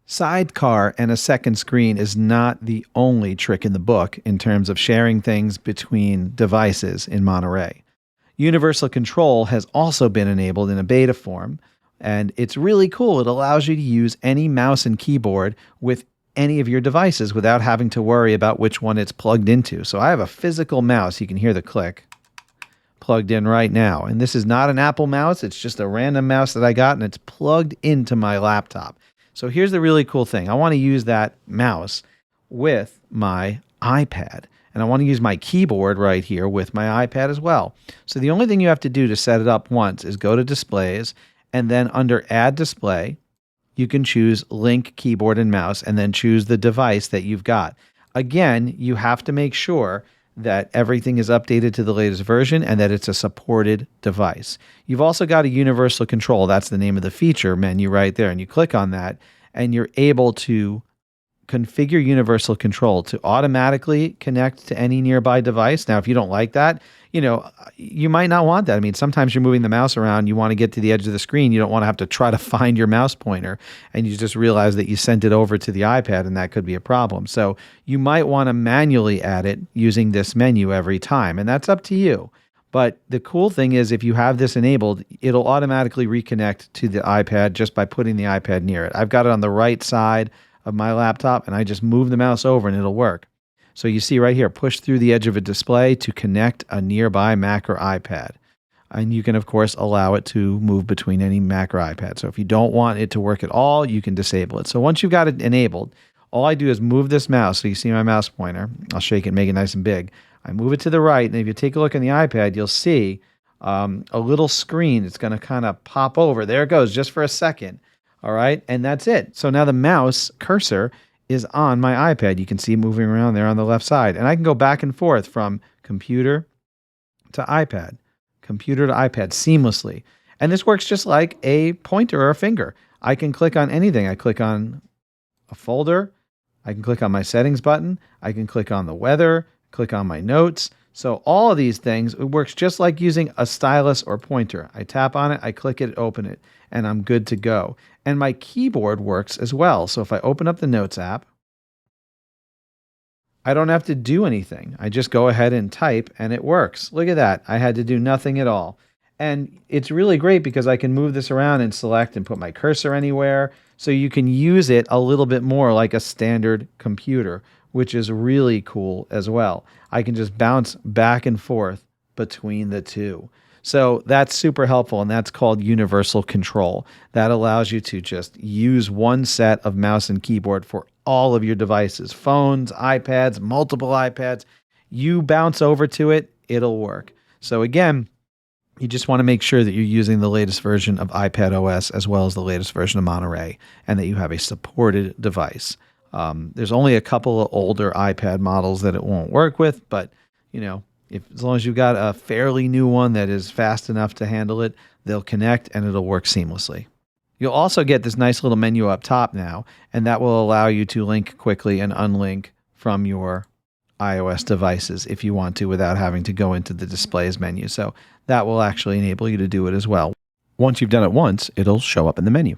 Sidecar and a second screen is not the only trick in the book in terms of sharing things between devices in Monterey. Universal control has also been enabled in a beta form, and it's really cool. It allows you to use any mouse and keyboard with any of your devices without having to worry about which one it's plugged into. So I have a physical mouse. You can hear the click plugged in right now. And this is not an Apple mouse. It's just a random mouse that I got, and it's plugged into my laptop. So here's the really cool thing. I want to use that mouse with my iPad. And I want to use my keyboard right here with my iPad as well. So the only thing you have to do to set it up once is go to Displays, and then under Add Display, you can choose Link Keyboard and Mouse, and then choose the device that you've got. Again, you have to make sure that everything is updated to the latest version and that it's a supported device. You've also got a universal control. That's the name of the feature menu right there. And you click on that, and you're able to configure universal control to automatically connect to any nearby device. Now, if you don't like that, you might not want that. I mean, sometimes you're moving the mouse around, you want to get to the edge of the screen, you don't want to have to try to find your mouse pointer, and you just realize that you sent it over to the iPad, and that could be a problem. So you might want to manually add it using this menu every time, and that's up to you. But the cool thing is, if you have this enabled, it'll automatically reconnect to the iPad just by putting the iPad near it. I've got it on the right side of my laptop, and I just move the mouse over and it'll work. So you see right here, push through the edge of a display to connect a nearby Mac or iPad. And you can, of course, allow it to move between any Mac or iPad. So if you don't want it to work at all, you can disable it. So once you've got it enabled, all I do is move this mouse. So you see my mouse pointer. I'll shake it, make it nice and big. I move it to the right, and if you take a look on the iPad, you'll see a little screen. It's going to kind of pop over. There it goes, just for a second. All right, and that's it. So now the mouse cursor is on my iPad. You can see it moving around there on the left side. And I can go back and forth from computer to iPad seamlessly. And this works just like a pointer or a finger. I can click on anything. I click on a folder. I can click on my settings button. I can click on the weather, click on my notes. So all of these things, it works just like using a stylus or pointer. I tap on it, I click it, open it, and I'm good to go. And my keyboard works as well. So if I open up the Notes app, I don't have to do anything. I just go ahead and type, and it works. Look at that. I had to do nothing at all. And it's really great because I can move this around and select and put my cursor anywhere. So you can use it a little bit more like a standard computer, which is really cool as well. I can just bounce back and forth between the two. So that's super helpful, and that's called universal control. That allows you to just use one set of mouse and keyboard for all of your devices, phones, iPads, multiple iPads. You bounce over to it, it'll work. So again, you just want to make sure that you're using the latest version of iPad OS as well as the latest version of Monterey, and that you have a supported device. There's only a couple of older iPad models that it won't work with, but as long as you've got a fairly new one that is fast enough to handle it, they'll connect and it'll work seamlessly. You'll also get this nice little menu up top now, and that will allow you to link quickly and unlink from your iOS devices if you want to without having to go into the Displays menu. So that will actually enable you to do it as well. Once you've done it once, it'll show up in the menu.